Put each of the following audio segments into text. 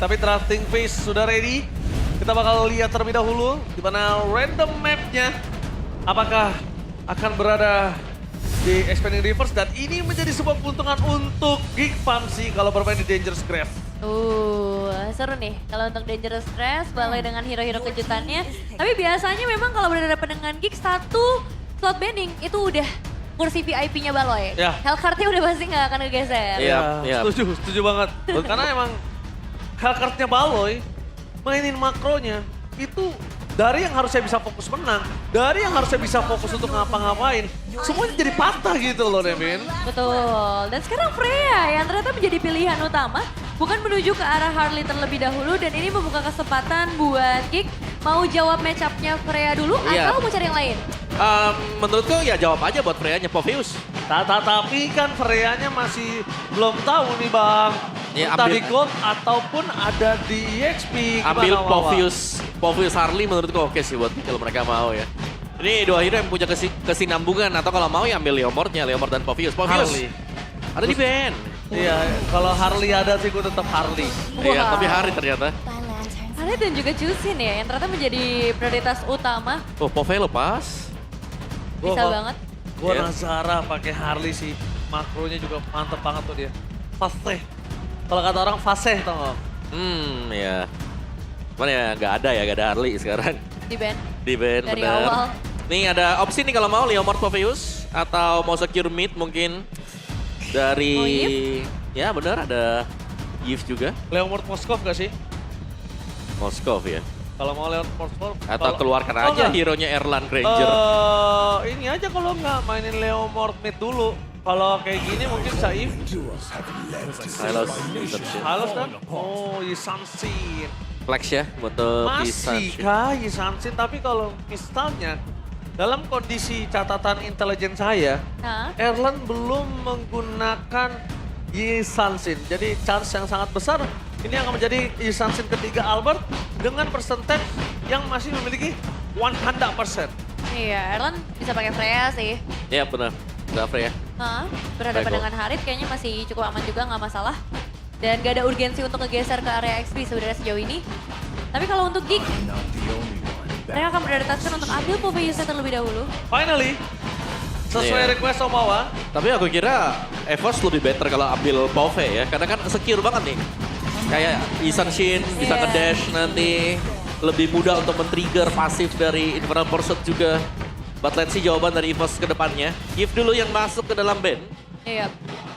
Tapi drafting phase sudah ready. Kita bakal lihat terlebih dahulu di mana random map-nya apakah akan berada di Expanding Rivers, dan ini menjadi sebuah keuntungan untuk Geek Farm sih kalau bermain di Dangerous Grave. Seru nih kalau untuk Dangerous Stress, balai dengan hero-hero kejutannya. Tapi biasanya memang kalau berhadapan dengan Geek, satu slot banning itu udah kursi VIP-nya Baloi. Ya. Hellcard-nya udah pasti nggak akan ngegeser. Iya. Setuju banget. Karena emang Hellcard-nya Baloi mainin makronya itu dari yang harusnya bisa fokus menang, dari yang harusnya bisa fokus untuk ngapa-ngapain, semuanya jadi patah gitu loh, Nevin. Betul. Dan sekarang Freya yang ternyata menjadi pilihan utama, bukan menuju ke arah Harley terlebih dahulu, dan ini membuka kesempatan buat Geek mau jawab match up-nya Freya dulu atau mau cari yang lain? Menurutku ya jawab aja buat Freya-nya Popheus. Tapi kan Freya-nya masih belum tahu nih Bang. Ya, Entah ambil- di Gold ataupun ada di EXP. Ambil Gimana, Wawa? Popheus Harley menurutku oke sih buat kalau mereka mau ya. Ini dua hero yang punya kesinambungan, atau kalau mau ya ambil Leomord dan Popheus. Harley. Ada di band. Iya, kalau Harley ada sih gue tetap Harley. Iya, Wow. tapi Harley ternyata. Harley dan juga Jusin ya, yang ternyata menjadi prioritas utama. Oh, Popheus lepas. Bisa banget. Gue Iya. Nazara pakai Harley sih. Makronya juga mantep banget tuh dia. Fasih. Kalau kata orang fasih tau gak? Ya. Cuman ya nggak ada Harley sekarang. Di band. Di band, Dari bener. awal. Nih ada opsi nih kalau mau Leomord Popheus atau mau secure mid mungkin dari Mau ya bener ada Yves juga, Leomord Moskov gak sih? Moskov ya. Kalau mau Leomord Moskov. Atau keluarkan aja hero-nya Erlan Granger. Ini aja kalau nggak mainin Leomord mid dulu. Kalau kayak gini mungkin Saif. Halo, Halus kan? Oh, Yisansin. flex ya untuk Masih kah Yisansin? Tapi kalau misalnya dalam kondisi catatan intelijen saya, Nah, Erlan belum menggunakan Yisansin. Jadi chance yang sangat besar ini akan menjadi Yisansin ketiga Albert dengan persentage yang masih memiliki 100%. iya, Erlan bisa pakai Freya sih. Ya benar, nggak Freya. Nah, berhadapan Baik, dengan Harit kayaknya masih cukup aman juga, nggak masalah. Dan gak ada urgensi untuk ngegeser ke area XP sebenarnya sejauh ini. Tapi kalau untuk Geek, mereka akan prioritaskan untuk ambil Popheusnya terlebih dahulu. Finally, sesuai Iya. request Omawa, Tapi aku kira Evos lebih better kalau ambil Pove ya, karena kan secure banget nih. Kayak Isan Shin bisa Iya. nge-dash nanti, lebih mudah untuk men-trigger pasif dari Infernal Pursuit juga. But let's see jawaban dari Evos ke depannya. Give dulu yang masuk ke dalam band. Iya.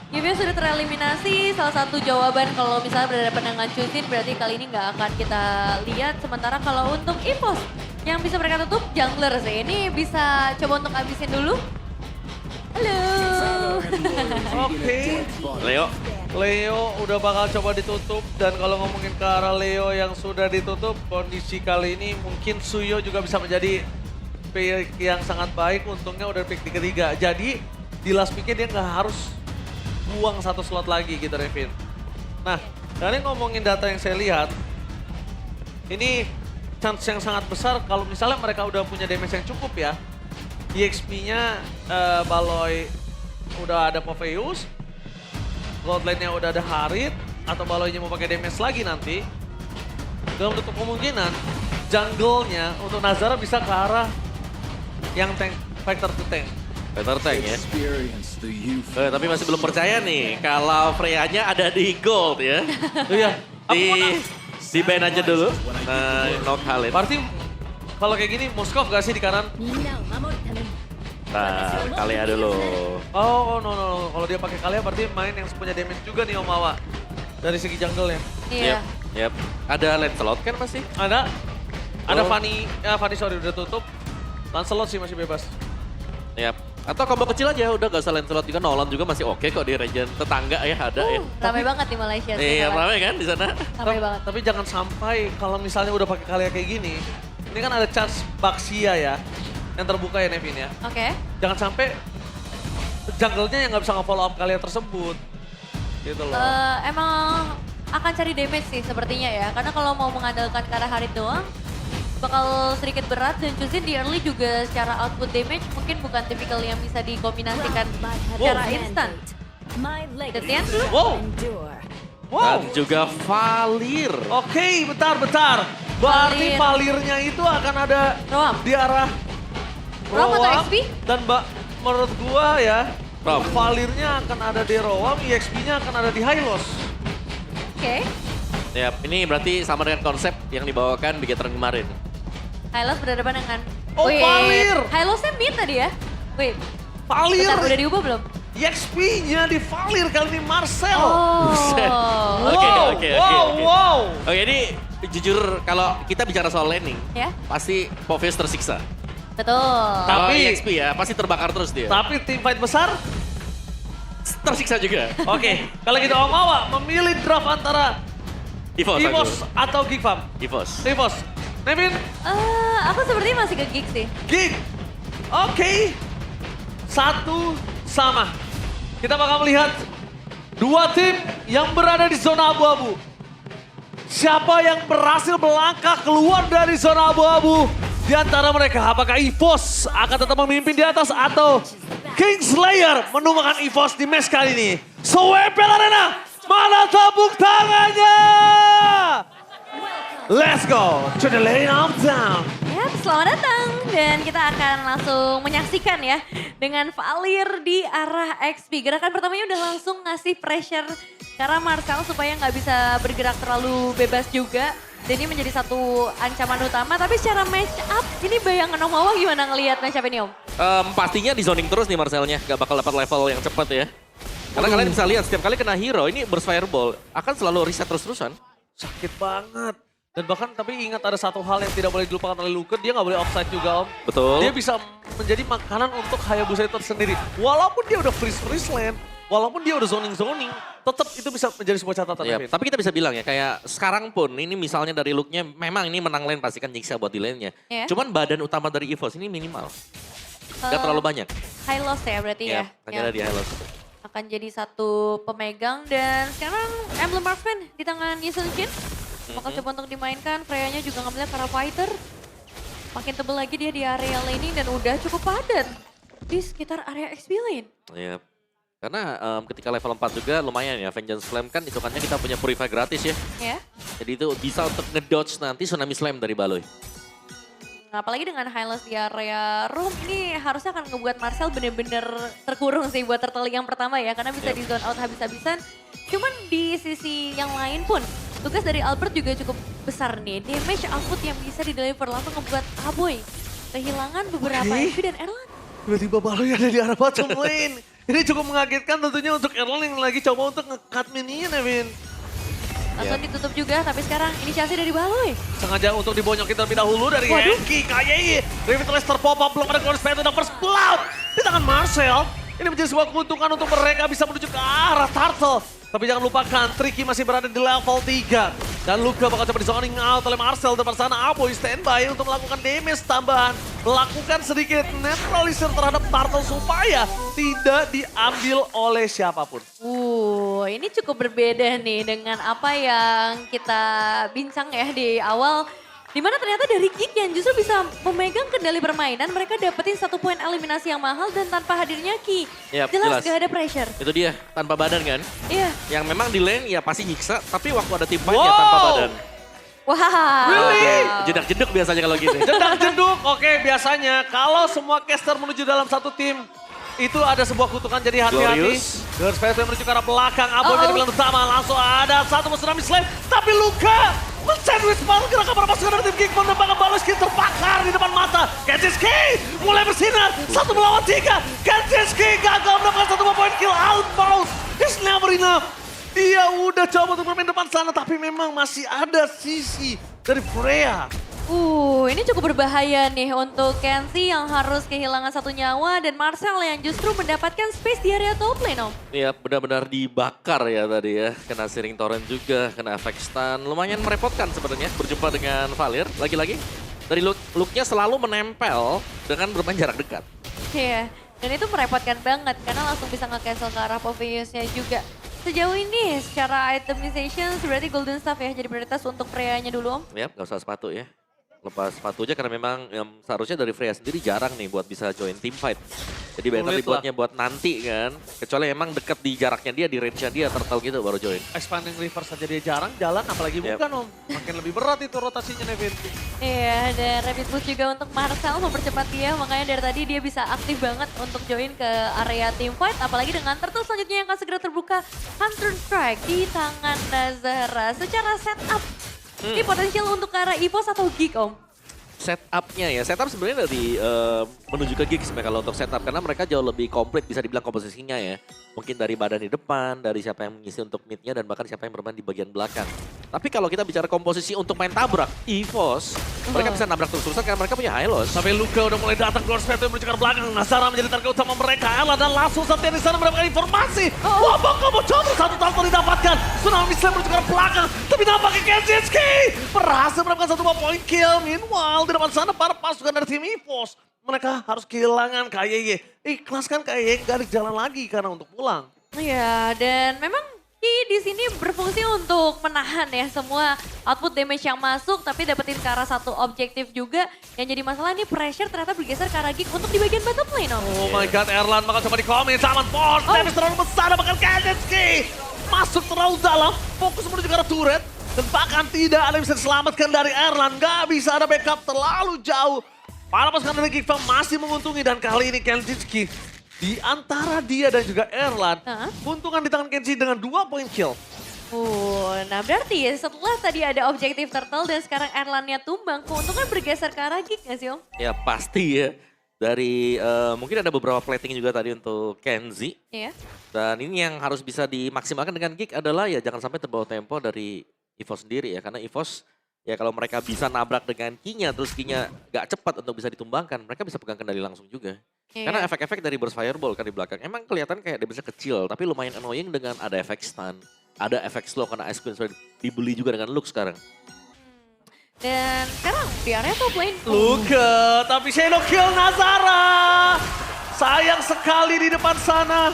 Yuvia sudah tereliminasi, salah satu jawaban kalau misalnya berhadapan dengan Chusin berarti kali ini nggak akan kita lihat. Sementara kalau untuk Evos yang bisa mereka tutup jungler sih. Ini bisa coba untuk habisin dulu. Halo. oke. Leo, Udah bakal coba ditutup, dan kalau ngomongin ke arah Leo yang sudah ditutup, kondisi kali ini mungkin Suyo juga bisa menjadi pick yang sangat baik. Untungnya udah pick di ketiga. Jadi di last picknya dia nggak harus buang satu slot lagi gitu Revin. Nah, dari ngomongin data yang saya lihat, ini chance yang sangat besar kalau misalnya mereka udah punya damage yang cukup ya. EXP-nya Baloi udah ada Popheus, gold lane-nya udah ada Harit, atau Baloi-nya mau pakai damage lagi nanti. Dalam bentuk kemungkinan, jungle-nya untuk Nazara bisa ke arah yang tank, fighter to tank. better tank ya. Tapi masih belum percaya nih kalau Freya-nya ada di gold ya. Iya, Di band aja dulu. Nah, knock Halid. berarti kalau kayak gini Moskov gak sih di kanan? Nah, Kalea dulu. Oh, no. Kalau dia pakai Kalea berarti main yang punya damage juga nih Omawa. Dari segi jungle-nya. Iya. Yep. Ada Lancelot kan masih? Ada Oh. Fanny, Fanny sorry udah tutup. Lancelot sih masih bebas. Yap. Atau combo kecil aja, udah gak usah Lancelot juga. Nolan juga masih oke kok di region tetangga ya, ada ya. Ramai banget di Malaysia sih. Iya, ramai kan di sana. Ramai banget. Tapi jangan sampai kalau misalnya udah pakai Kalea kayak gini, ini kan ada chance Baxia ya, yang terbuka ya Nevin ya. Oke. Jangan sampai jungle-nya yang nggak bisa nge-follow up Kalea tersebut. Gitu loh. Emang akan cari damage sih sepertinya ya. Karena kalau mau mengandalkan ke arah Harit doang, bakal sedikit berat. Dan Chusin di early juga secara output damage mungkin bukan tipikal yang bisa dikombinasikan secara instan. Gantian dulu. Wow, Wow. Dan juga Valir. Oke, bentar. Berarti Valir. Valirnya itu akan ada Roam. di arah Roam atau Roam. XP? Dan menurut gua ya, Roam. Valirnya akan ada di Roam, EXP-nya akan ada di Hylos. Oke. Ya, ini berarti sama dengan konsep yang dibawakan Bigetron kemarin. Hylos berhadapan dengan... Oh, Valir. Hylosnya mid tadi ya? Wait, Valir, bentar, udah diubah belum? EXP-nya di Valir kali ini Marcel. Buset. Oh. Oke. Wow. Oke, ini jujur kalau kita bicara soal laning, Ya, pasti Povius tersiksa. betul. Kalau Tapi- EXP ya, pasti terbakar terus dia. Tapi tim fight besar, Tersiksa juga. oke. Kalau kita Om Awa memilih draft antara Evos Evos aku. atau Geek Farm. Evos. Evos. Nevin, Aku sepertinya masih ke gig sih. Geek. Oke. Satu sama. Kita bakal melihat dua tim yang berada di zona abu-abu. Siapa yang berhasil melangkah keluar dari zona abu-abu di antara mereka? Apakah EVOS akan tetap memimpin di atas atau Kingslayer menumbangkan EVOS di match kali ini? Swepel Arena, mana tepuk tangannya? Let's go to the lane of town. Yap, selamat datang. Dan kita akan langsung menyaksikan ya. Dengan Valir di arah XP. Gerakan pertamanya udah langsung ngasih pressure ke arah Marcel supaya nggak bisa bergerak terlalu bebas juga. Dan ini menjadi satu ancaman utama. Tapi secara match up, ini bayangan Om Wawa gimana ngelihat match up ini Om? Pastinya di zoning terus nih Marcelnya, gak bakal dapat level yang cepat ya. Karena kalian bisa lihat setiap kali kena hero ini burst fireball akan selalu reset terus-terusan. Sakit banget. Dan bahkan tapi ingat ada satu hal yang tidak boleh dilupakan oleh Luke, dia nggak boleh offside juga Om. Betul. Dia bisa menjadi makanan untuk Hayabusa itu sendiri. Walaupun dia udah freeze land, walaupun dia udah zoning, tetap itu bisa menjadi sebuah catatan. Ya, David. tapi kita bisa bilang ya kayak sekarang pun ini misalnya dari looknya memang ini menang lane pasti kan Jinxa buat di lane-nya. Iya. Cuman badan utama dari EVOS ini minimal. Gak terlalu banyak. High loss ya berarti ya. hanya ada di Hylos. Akan jadi satu pemegang dan sekarang Emblem Marksman di tangan Yisun Shin. Bakal coba untuk dimainkan, Freya-nya juga ngambilnya para fighter. Makin tebel lagi dia di area laning dan udah cukup padat di sekitar area XP lane. Iya. Karena ketika level 4 juga lumayan ya, Vengeance Flame kan hitungannya kita punya Purify gratis ya. Ya. Jadi itu bisa untuk ngedodge nanti Tsunami Slam dari Baloy. Nah, apalagi dengan Hylos di area room ini harusnya akan ngebuat Marcel bener-bener terkurung sih buat turtle yang pertama ya. Karena bisa di zone out habis-habisan. Cuman di sisi yang lain pun tugas dari Albert juga cukup besar nih. Damage output yang bisa di-deliver langsung ngebuat Aboy kehilangan beberapa Oke. HP dan Erlan. Tiba-tiba Baloy ada di arah bottom lane. Ini cukup mengagetkan tentunya untuk Erlang yang lagi coba untuk nge-cut minion, Evin. Langsung ditutup juga, tapi sekarang inisiasi dari Baloy. Sengaja untuk dibonyokin terlebih dahulu dari Waduh. Enki, KYI. Revitalizer pop-up, belum ada Glorious Phantom, first blood di tangan Marcel. Ini menjadi sebuah keuntungan untuk mereka bisa menuju ke arah Turtle. Tapi jangan lupakan, Tricky masih berada di level 3. Dan Luka bakal coba di zoning out oleh Marcel. Depan sana Aboy standby untuk melakukan damage tambahan. Melakukan sedikit neutralisir terhadap Turtle supaya tidak diambil oleh siapapun. Ini cukup berbeda nih dengan apa yang kita bincang ya di awal. Dimana ternyata dari Geek yang justru bisa memegang kendali permainan, mereka dapetin 1 poin eliminasi yang mahal dan tanpa hadirnya Ki. Yap, jelas jelas. gak ada pressure. Itu dia, tanpa badan kan. Iya. Yang memang di lane ya pasti nyiksa, tapi waktu ada tim fight ya Wow. tanpa badan. Wow. Really? Jedak-jeduk biasanya kalau gitu. Jedak-jeduk, oke biasanya kalau semua caster menuju dalam satu tim, itu ada sebuah kutukan, jadi hati-hati. Glorious. Glorious Phantom menuju ke arah belakang, Aboy Uh-oh. menjadi pilihan utama, langsung ada satu Tsunami Slam, tapi Luka men-sandwich ball gerakan para pasukan dari tim Geek menembakkan Baloy Skin terbakar di depan mata. Kenjiski mulai bersinar, 1 melawan 3. Kenjiski gagal mendapatkan 1 poin kill, outbound, it's never enough. Dia udah coba untuk bermain depan sana, tapi memang masih ada sisi dari Freya. Ini cukup berbahaya nih untuk Kenzie yang harus kehilangan 1 nyawa dan Marcel yang justru mendapatkan space di area top lane Om. Iya benar-benar dibakar ya tadi ya. Kena Searing Torrent juga, kena efek stun. Lumayan merepotkan sebenarnya berjumpa dengan Valir. Lagi-lagi dari look-nya selalu menempel dengan bermain jarak dekat. Iya, dan itu merepotkan banget karena langsung bisa nge-cancel ke arah Povius-nya juga. Sejauh ini secara itemization berarti Golden Staff ya jadi prioritas untuk Freya-nya dulu Om. Ya, gak usah sepatu ya. lepas sepatu aja karena memang seharusnya dari Freya sendiri jarang nih buat bisa join team fight. Jadi better Sulit dibuatnya buat nanti kan. Kecuali emang dekat di jaraknya dia, di range-nya dia, turtle gitu baru join. Expanding reverse saja dia jarang jalan, apalagi bukan Om. Makin lebih berat itu rotasinya Nevin. Iya, dan rapid push juga untuk Marcel mempercepat dia, makanya dari tadi dia bisa aktif banget untuk join ke area team fight, apalagi dengan turtle selanjutnya yang akan segera terbuka. Hunter Strike di tangan Nazara. Secara setup, ini potensial untuk ke arah EVOS atau Geek Om? Setupnya ya, setup sebenarnya dari menuju ke Giggs kalau untuk setup karena mereka jauh lebih komplit bisa dibilang komposisinya ya. Mungkin dari badan di depan, dari siapa yang mengisi untuk midnya dan bahkan siapa yang bermain di bagian belakang. Tapi kalau kita bicara komposisi untuk main tabrak, EVOS mereka bisa nabrak terus-terusan karena mereka punya Hylos. Sampai Luka udah mulai datang keluar sepatu yang menuju ke belakang. Nazara menjadi target utama mereka. Ella dan langsung saatnya di sana mendapatkan informasi. Wabang kamu coba satu target didapatkan. Tsunami Slam menuju ke belakang. Tapi nampaknya Kenzinski berhasil mendapatkan satu point kill. Meanwhile di depan sana para pasukan dari tim EVOS. Mereka harus kehilangan KYY. Ikhlaskan KYY gak ada jalan lagi karena untuk pulang. Iya, dan memang Ki di sini berfungsi untuk menahan ya semua output damage yang masuk, tapi dapetin ke arah satu objektif juga. Yang jadi masalah ini pressure ternyata bergeser ke arah Geek untuk di bagian bottom lane Om. Oh my god, Erlan bakal coba di-comment. Zaman force, damage terlalu besar, bahkan Kenzinski masuk terlalu dalam, fokus menuju ke arah turret. Dan bahkan tidak ada yang bisa diselamatkan dari Erlan, gak bisa ada backup terlalu jauh. Para pasukan dari Geek Farm masih menguntungi dan kali ini Kenzinski di antara dia dan juga Erlan, keuntungan di tangan Kenji dengan 2 point kill. Nah berarti setelah tadi ada objektif turtle dan sekarang Erlannya tumbang, keuntungan bergeser ke arah Geek nggak sih Om? Ya pasti ya. Dari mungkin ada beberapa plating juga tadi untuk Kenzie. Iya. Dan ini yang harus bisa dimaksimalkan dengan Geek adalah ya jangan sampai terbawa tempo dari EVOS sendiri ya. Karena EVOS ya kalau mereka bisa nabrak dengan Key-nya terus Key-nya gak cepat untuk bisa ditumbangkan, mereka bisa pegang kendali langsung juga. Karena efek-efek dari burst fireball kan di belakang emang kelihatan kayak dia bisa kecil tapi lumayan annoying dengan ada efek stun, ada efek slow karena Ice Queen sudah dibeli juga dengan Lux sekarang. Dan sekarang di area top lane. Luka, tapi Shadow kill Nazara. Sayang sekali di depan sana.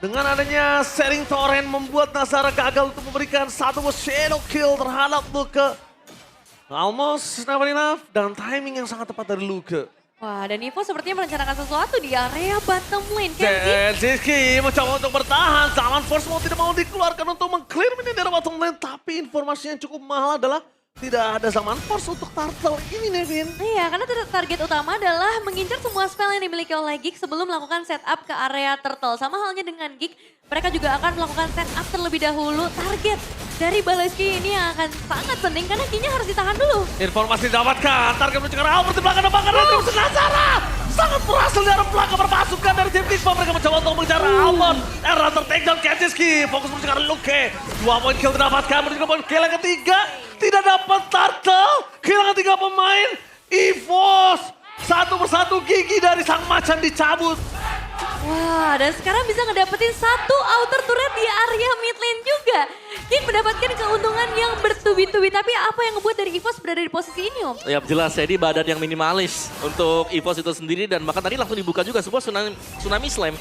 Dengan adanya Sharing Torrent membuat Nazara gagal untuk memberikan satu Shadow kill terhadap Luka. Almost never enough dan timing yang sangat tepat dari Luka. Wah, dan Evo sepertinya merencanakan sesuatu di area bottom lane. Kenzie Kenzinski mencoba untuk bertahan. Zaman Force mau tidak mau dikeluarkan untuk meng-clear minion dari bottom lane. Tapi informasinya yang cukup mahal adalah tidak ada Zaman Force untuk turtle ini, Nevin. Iya, karena target utama adalah mengincar semua spell yang dimiliki oleh Geek sebelum melakukan setup ke area turtle. Sama halnya dengan Geek, mereka juga akan melakukan setup terlebih dahulu. Target dari Baleski ini yang akan sangat penting karena Key-nya harus ditahan dulu. Informasi didapatkan. Target menuju ke arah Albert di belakang dan bahkan dari musuh Nazara. Sangat berhasil dari belakang berpasukan dari tim Tikva. Mereka mencoba untuk mengejar Albert. Erran ter-takedown Kenzinski. Fokus menuju ke arah Luke. 2 point kill didapatkan menuju ke point kill yang ketiga. Tidak dapat turtle. Kehilangan 3 pemain. EVOS. Satu persatu gigi dari sang macan dicabut. Wah, dan sekarang bisa ngedapetin satu outer turret di area mid lane juga. Geek mendapatkan keuntungan yang bertubi-tubi. Tapi apa yang ngebuat dari EVOS berada di posisi ini Om? Ya jelas, jadi badan yang minimalis untuk EVOS itu sendiri dan bahkan tadi langsung dibuka juga sebuah tsunami slam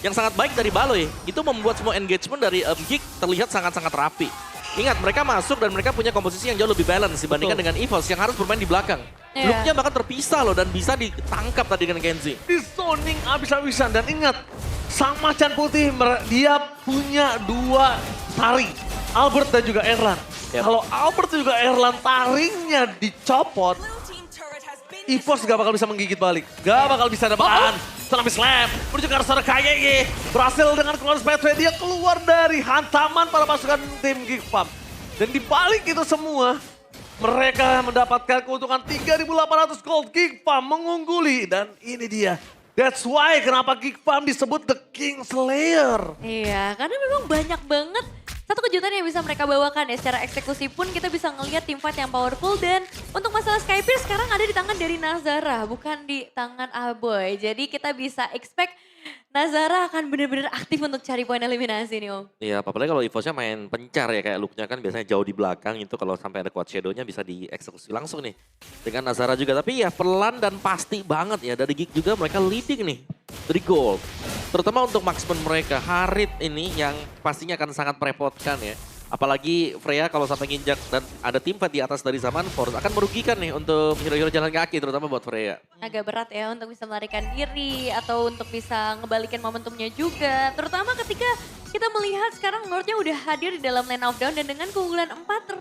yang sangat baik dari Baloy. Itu membuat semua engagement dari Geek terlihat sangat-sangat rapi. Ingat, mereka masuk dan mereka punya komposisi yang jauh lebih balance dibandingkan dengan EVOS yang harus bermain di belakang. Look-nya bahkan terpisah loh dan bisa ditangkap tadi dengan Kenzie. Di zoning abis-abisan dan ingat, sang macan putih dia punya 2 taring. Albert dan juga Erlan. Kalau Albert dan juga Erlan taringnya dicopot, EVOS gak bakal bisa menggigit balik. Gak bakal bisa dapatkan. Tsunami Slam menuju ke arah sana KYY. Berhasil dengan keluar Spectre, dia keluar dari hantaman para pasukan tim Geek Farm. Dan di balik itu semua, mereka mendapatkan keuntungan 3.800 gold. Geek Farm mengungguli dan ini dia. That's why kenapa Geek Farm disebut The King Slayer. Iya, karena memang banyak banget satu kejutan yang bisa mereka bawakan ya. Secara eksekusi pun kita bisa ngelihat tim fight yang powerful. Dan untuk masalah Skypiea sekarang ada di tangan dari Nazara, bukan di tangan Aboy. Jadi kita bisa expect Nazara akan benar-benar aktif untuk cari poin eliminasi nih Om. Iya, apalagi kalau EVOS-nya main pencar ya, kayak look-nya kan biasanya jauh di belakang itu kalau sampai ada quad shadow-nya bisa dieksekusi langsung nih. Dengan Nazara juga, tapi ya pelan dan pasti banget ya dari Geek juga mereka leading nih dari gold. Terutama untuk marksman mereka, Harit ini yang pastinya akan sangat merepotkan ya. Apalagi Freya kalau sampai nginjak dan ada tim fight di atas dari Zaman Force akan merugikan nih untuk hero-hero jalan kaki terutama buat Freya. Agak berat ya untuk bisa melarikan diri atau untuk bisa ngebalikin momentumnya juga. Terutama ketika kita melihat sekarang Lordnya udah hadir di dalam lane of down dan dengan keunggulan 4.000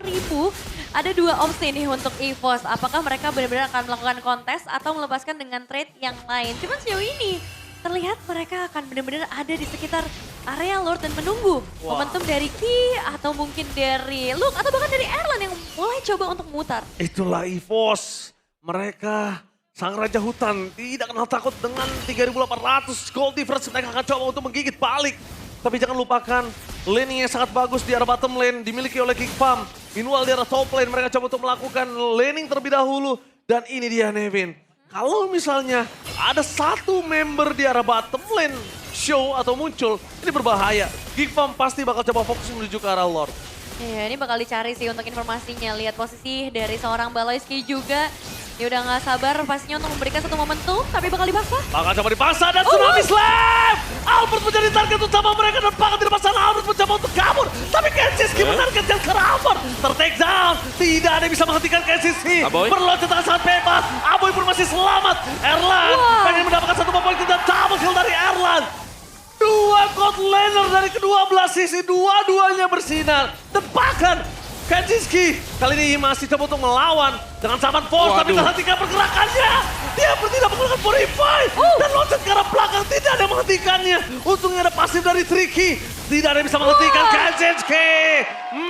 ada dua opsi nih untuk EVOS. Apakah mereka benar-benar akan melakukan kontes atau melepaskan dengan trade yang lain. Cuman sejauh ini terlihat mereka akan benar-benar ada di sekitar area Lord dan menunggu momentum dari Ki atau mungkin dari Luke atau bahkan dari Erlan yang mulai coba untuk mutar. Itulah EVOS. Mereka sang raja hutan tidak kenal takut dengan 3.800 gold difference. Mereka akan coba untuk menggigit balik. Tapi jangan lupakan laning yang sangat bagus di arah bottom lane dimiliki oleh Geek Farm. Meanwhile di arah top lane mereka coba untuk melakukan laning terlebih dahulu. Dan ini dia Nevin. Kalau misalnya ada satu member di arah bottom lane show atau muncul, ini berbahaya. Geek Farm pasti bakal coba fokus menuju ke arah Lord. Iya, ini bakal dicari sih untuk informasinya. Lihat posisi dari seorang Baloyski juga. Dia udah gak sabar pastinya untuk memberikan satu momentum, tapi bakal dipaksa. Bakal coba dipaksa dan Tsunami Slam! Albert menjadi target utama mereka dan bakal dipaksa. Albert mencoba untuk kabur, tapi Kenziski menargetkan ke Albert. Ter-take down, tidak ada yang bisa menghentikan Kenziski. Berloncat dengan sangat bebas, Aboy pun masih selamat. Erlan pengen mendapatkan satu poin dan double kill dari Erlan. Dua god laner dari kedua belah sisi, dua-duanya bersinar. Dan bahkan Kenziski kali ini masih coba untuk melawan dengan Zaman Force, tapi terhentikan pergerakannya. Dia tidak menggunakan Purify dan loncat ke arah belakang, tidak ada yang menghentikannya. Untungnya ada pasif dari Tricky, tidak ada yang bisa menghentikan Kenziski.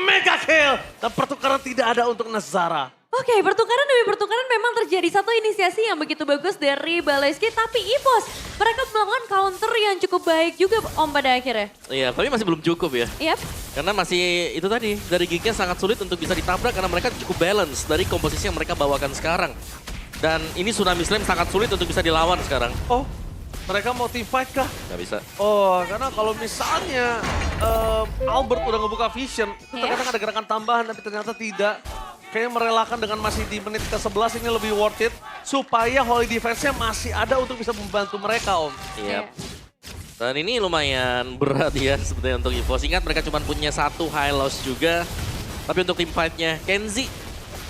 Mega kill dan pertukaran tidak ada untuk Nazara. Oke, pertukaran demi pertukaran memang terjadi satu inisiasi yang begitu bagus dari Baloyski, tapi EVOS mereka melakukan counter yang cukup baik juga Om pada akhirnya. Iya, tapi masih belum cukup ya. Yap. Karena masih itu tadi, dari geeknya sangat sulit untuk bisa ditabrak karena mereka cukup balance dari komposisi yang mereka bawakan sekarang. Dan ini Tsunami Slam sangat sulit untuk bisa dilawan sekarang. Oh, mereka mau team fight kah? Nggak bisa. Oh, karena kalau misalnya Albert udah ngebuka vision, itu terkadang ada gerakan tambahan tapi ternyata tidak. Kayaknya merelakan dengan masih di menit ke-11 ini lebih worth it. Supaya Holy Defense-nya masih ada untuk bisa membantu mereka, Om. Iya. Dan ini lumayan berat ya sebetulnya untuk EVOS. Ingat mereka cuma punya satu high loss juga. Tapi untuk tim fight-nya Kenzie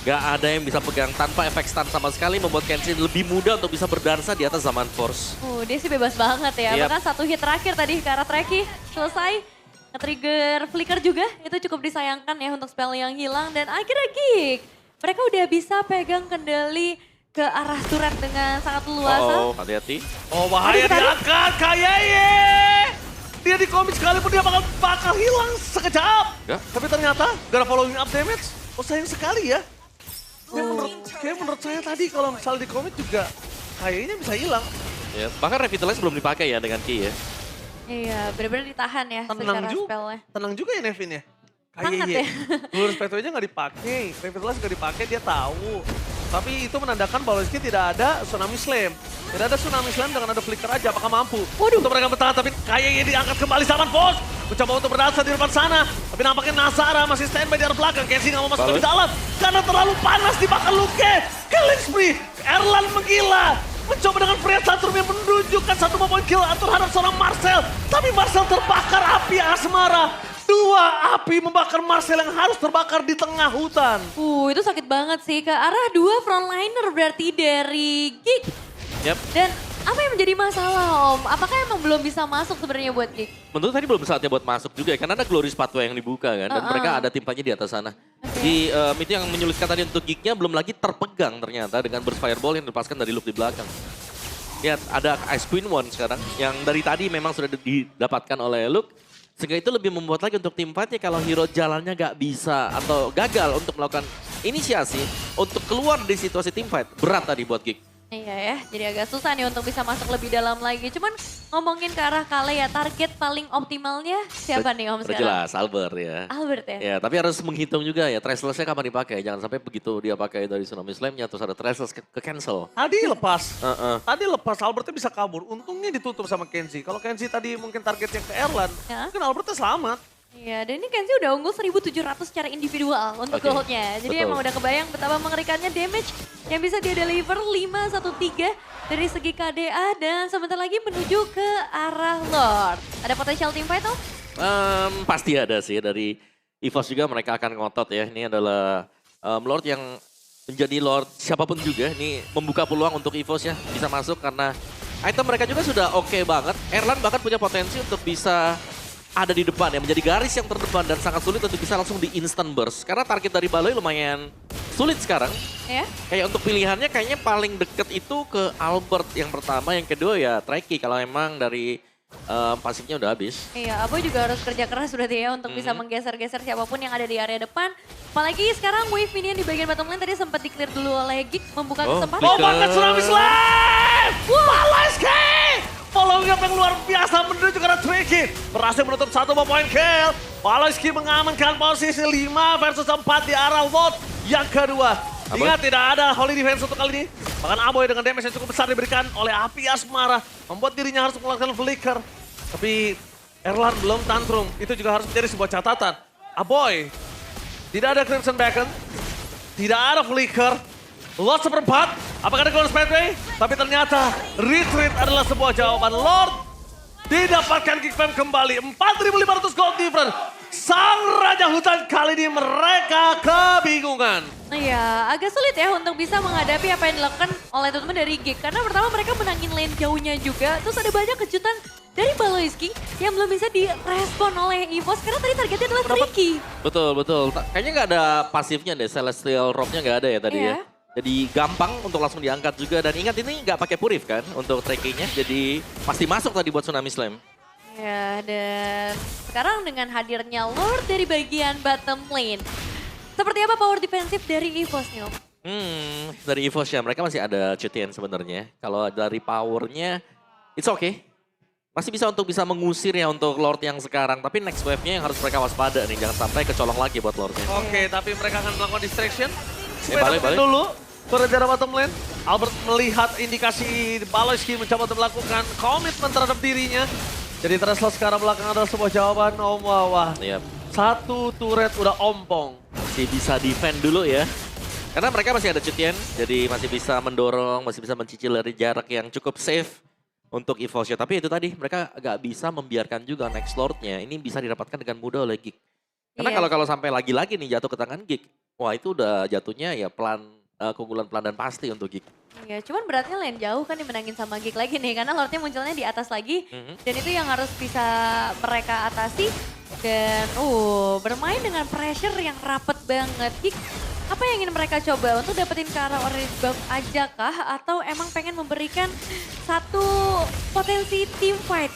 gak ada yang bisa pegang tanpa efek stun sama sekali. Membuat Kenzie lebih mudah untuk bisa berdansa di atas Zaman Force. Dia sih bebas banget ya. Yep. Bahkan satu hit terakhir tadi ke arah Treki selesai. Nge-trigger flicker juga, itu cukup disayangkan ya untuk spell yang hilang. Dan akhirnya Geek, mereka udah bisa pegang kendali ke arah turret dengan sangat luasa. Oh, hati-hati. Oh, bahaya diangkat, Kayeye! Dia di komit sekalipun dia bakal hilang sekejap. Ya. Tapi ternyata gara following up damage, oh sayang sekali ya. Kayak menurut saya tadi kalau misalnya di komit juga kayaknya bisa hilang. Ya, bahkan Revitalize belum dipakai ya dengan Ki ya. Iya, benar-benar ditahan ya secara spellnya. Tenang juga ya Nevin ya. Sangat ya. Lurus Peto aja nggak dipakai, Revitalize nggak dipakai dia tahu. Tapi itu menandakan Baloyski tidak ada Tsunami Slam. Tidak ada Tsunami Slam dengan ada flicker aja, apakah mampu? Untuk mereka bertahan, tapi kayaknya diangkat kembali Zaman Force. Mencoba untuk berdansa di depan sana. Tapi nampaknya Nazara masih standby di arah belakang. Kenzie nggak mau masuk ke dalam. Karena terlalu panas dibakar Luke. Killing spree, Erlan menggila. Mencoba dengan Freya Saturn yang menunjukkan satu poin kill terhadap seorang Marcel. Tapi Marcel terbakar api asmara. Dua api membakar Marcel yang harus terbakar di tengah hutan. Itu sakit banget sih ke arah dua frontliner berarti dari Geek. Yap. Dan apa yang menjadi masalah Om? Apakah emang belum bisa masuk sebenarnya buat Geek? Menurut tadi belum saatnya buat masuk juga ya, karena ada Glory Spatwa yang dibuka kan. Dan mereka ada tim fight-nya di atas sana. Di itu yang menyulitkan tadi untuk Geek-nya belum lagi terpegang ternyata dengan burst fireball yang dilepaskan dari Luke di belakang. Lihat ada Ice Queen One sekarang yang dari tadi memang sudah didapatkan oleh Luke. Sehingga itu lebih membuat lagi untuk tim fight-nya kalau hero jalannya gak bisa atau gagal untuk melakukan inisiasi untuk keluar dari situasi tim fight. Berat tadi buat Geek. Iya ya, jadi agak susah nih untuk bisa masuk lebih dalam lagi. Cuman ngomongin ke arah Kale ya, target paling optimalnya siapa nih Om sekarang? Jelas, Albert ya. Albert ya? Ya, tapi harus menghitung juga ya, Traceless-nya kapan dipakai. Jangan sampai begitu dia pakai dari Tsunami Slam-nya, terus ada Traceless ke cancel. Tadi lepas, tadi lepas Albertnya bisa kabur. Untungnya ditutup sama Kenzie. Kalau Kenzie tadi mungkin targetnya ke Erlan, mungkin Albertnya selamat. Iya, dan ini Kenzie udah unggul 1.700 secara individual untuk goldnya. Jadi emang udah kebayang betapa mengerikannya damage yang bisa dia deliver 5-1-3 dari segi KDA dan sebentar lagi menuju ke arah Lord. Ada potensial team fight Om? Pasti ada sih dari EVOS juga mereka akan ngotot ya. Ini adalah Lord yang menjadi Lord siapapun juga. Ini membuka peluang untuk EVOS ya bisa masuk karena item mereka juga sudah oke banget. Erlan bahkan punya potensi untuk bisa ada di depan ya, menjadi garis yang terdepan dan sangat sulit untuk bisa langsung di instant burst. Karena target dari Baloi lumayan sulit sekarang. Ya. Kayak untuk pilihannya kayaknya paling deket itu ke Albert yang pertama, yang kedua ya Treki kalau emang dari pasifnya udah habis. Iya, Abo juga harus kerja keras berarti ya untuk bisa menggeser-geser siapapun yang ada di area depan. Apalagi sekarang wave minion di bagian bottom lane tadi sempat di-clear dulu oleh Gig, membuka kesempatan. Flicker. Bahkan Tsunami Slam! Palaski! Following up yang luar biasa menuju ke arah Tricky. Berhasil menutup 1 poin kill. Palaski mengamankan posisi 5 versus 4 di arah Lord yang kedua. Aboy. Ingat tidak ada Holy Defense untuk kali ini. Bahkan Aboy dengan damage yang cukup besar diberikan oleh Api Asmara. Membuat dirinya harus melakukan flicker. Tapi Erlan belum tantrum. Itu juga harus menjadi sebuah catatan. Aboy. Tidak ada Crimson Beacon. Tidak ada flicker. Lord seperempat. Apakah ada Glorious Pathway? Tapi ternyata retreat adalah sebuah jawaban. Lord didapatkan kickfam kembali. 4.500 gold difference. Sang Raja Hutan kali ini mereka kebingungan. Iya, agak sulit ya untuk bisa menghadapi apa yang dilakukan oleh teman-teman dari Gig. Karena pertama mereka menangin lane jauhnya juga. Terus ada banyak kejutan dari Baloiski yang belum bisa direspon oleh EVOS. Karena tadi targetnya adalah Tricky. Betul, betul. Kayaknya nggak ada pasifnya deh, Celestial Robe-nya nggak ada ya tadi Iya. ya. Jadi gampang untuk langsung diangkat juga. Dan ingat ini nggak pakai Purif kan untuk trackingnya. Jadi pasti masuk tadi buat Tsunami Slam. Ya, dan sekarang dengan hadirnya Lord dari bagian bottom lane. Seperti apa power defensif dari EVOS nih Om? Dari EVOS ya mereka masih ada cutian sebenarnya. Kalau dari powernya, it's okay. Masih bisa untuk bisa mengusir ya untuk Lord yang sekarang. Tapi next wave-nya yang harus mereka waspada nih. Jangan sampai kecolong lagi buat Lord-nya. Oke, tapi mereka akan melakukan distraction. balik. Dulu. Berjarak bottom lane. Albert melihat indikasi Baloiski mencoba untuk melakukan komitmen terhadap dirinya. Jadi Tesla sekarang belakang adalah sebuah jawaban. Wah. Yep. Satu turret udah ompong. Masih bisa defend dulu ya. Karena mereka masih ada cutian. Jadi masih bisa mendorong, masih bisa mencicil dari jarak yang cukup safe untuk EVOS ya. Tapi itu tadi mereka agak bisa membiarkan juga next Lord-nya. Ini bisa didapatkan dengan mudah oleh Gig. Karena Iya. kalau sampai lagi-lagi nih jatuh ke tangan Gig. Wah itu udah jatuhnya ya keunggulan pelan dan pasti untuk Gig. Iya, cuman beratnya lane jauh kan dimenangin sama Gig lagi nih. Karena Lordnya munculnya di atas lagi. Dan itu yang harus bisa mereka atasi. Dan bermain dengan pressure yang rapet banget. Gig, apa yang ingin mereka coba untuk dapetin ke arah orange buff aja kah? Atau emang pengen memberikan satu potensi team fight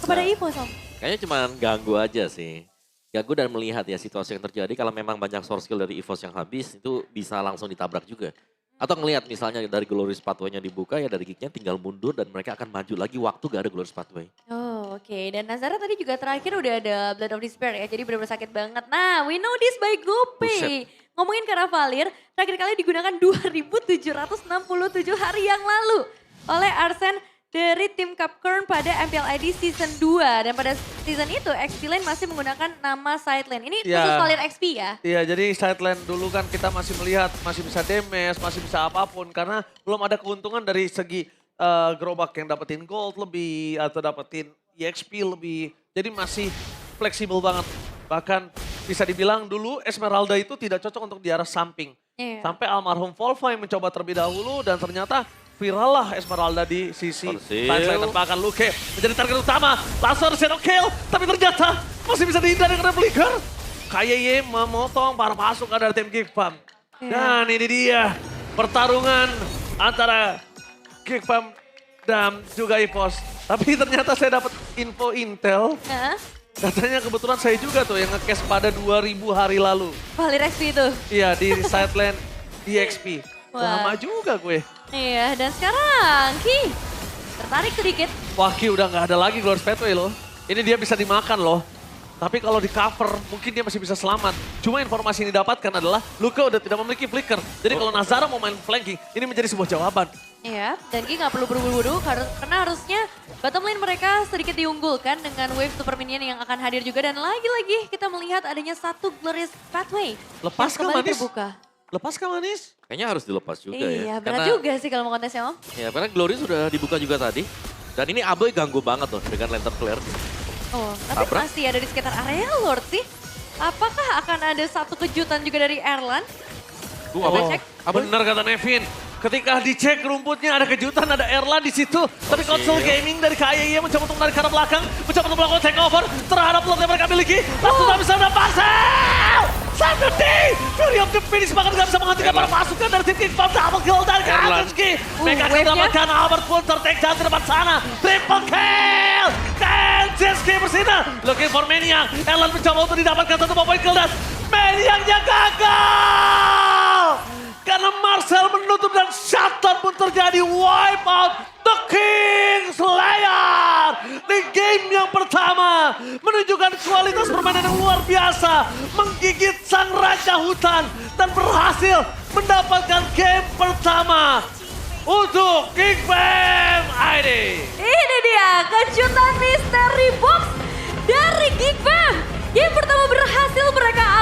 kepada Nah. EVOS Om? Kayaknya cuma ganggu aja sih. Ganggu dan melihat ya situasi yang terjadi. Kalau memang banyak source skill dari EVOS yang habis itu bisa langsung ditabrak juga. Atau ngelihat misalnya dari Glorious Pathway-nya dibuka ya dari Gig-nya tinggal mundur dan mereka akan maju lagi waktu gak ada Glorious Pathway. Oh, oke. Dan Nazara tadi juga terakhir udah ada Blood of Despair ya. Jadi benar-benar sakit banget. Nah, we know this by Gope. Buset. Ngomongin ke Valir, terakhir kali digunakan 2.767 hari yang lalu oleh Arsene dari tim Capcorn pada MPLID Season 2. Dan pada season itu, XP Lane masih menggunakan nama Side Lane. Ini Ya. khusus Valir XP ya? Iya, jadi side lane dulu kan kita masih melihat, masih bisa damage, masih bisa apapun. Karena belum ada keuntungan dari segi gerobak yang dapetin gold lebih atau dapetin EXP lebih. Jadi masih fleksibel banget. Bahkan bisa dibilang dulu Esmeralda itu tidak cocok untuk di arah samping. Iya. Sampai almarhum Volvine mencoba terlebih dahulu dan ternyata viral lah Esmeralda di sisi Persil. side lane tanpa akan Luke menjadi target utama. Langsung shadow kill, tapi ternyata masih bisa dihindari dengan flicker. KYY memotong para pasukan dari tim Gigfam. Dan ini dia pertarungan antara Gigfam dan juga EVOS. Tapi ternyata saya dapat info intel. Heeh. Katanya kebetulan saya juga tuh yang nge-cash pada 2000 hari lalu. Valir XP itu. Iya di side lane DXP. Wah. Lama juga gue. Iya, dan sekarang Ki tertarik sedikit. Wah Ki udah nggak ada lagi Glorious Pathway loh. Ini dia bisa dimakan loh. Tapi kalau di cover mungkin dia masih bisa selamat. Cuma informasi yang didapatkan adalah Luka udah tidak memiliki flicker. Jadi kalau Nazara mau main flanking ini menjadi sebuah jawaban. Iya, dan Ki nggak perlu buru-buru karena harusnya bottom lane mereka sedikit diunggulkan dengan wave super minion yang akan hadir juga. Dan lagi-lagi kita melihat adanya satu Glorious Pathway Lepas yang kah kembali Manis? terbuka. Lepas kan Manis? Kayaknya harus dilepas juga Iya, ya. berat juga sih kalau mau kontesnya Om. Ya karena Glory sudah dibuka juga tadi. Dan ini Aboy ganggu banget loh dengan lantern flare. Oh, tapi Tabrak. masih ada di sekitar area Lord sih. Apakah akan ada satu kejutan juga dari Erlan? Oh, cek. bener kata Nevin. Ketika dicek rumputnya ada kejutan, ada Erlan di situ. Tapi konsol gaming dari KAI mencoba untuk menarik ke arah belakang, mencoba untuk melakukan takeover terhadap blok yang mereka miliki. Langsung tak bisa mendapat Parcel! Sandy! Fury of the Finish bahkan gak bisa menghentikan para pasukan dari tim Kickball. Double kill dari Kanzenski. Mega kill wave-nya. dapatkan Albert pun tertake jauh di depan sana. Triple kill! Kanzenski bersinar. Looking for Maniac. Erlan mencoba untuk didapatkan satu poin kill dan Maniacnya gagal! Karena Marcel menutup dan shutdown pun terjadi. Wipe out the King Slayer. Di game yang pertama menunjukkan kualitas permainan yang luar biasa. Menggigit sang raja hutan dan berhasil mendapatkan game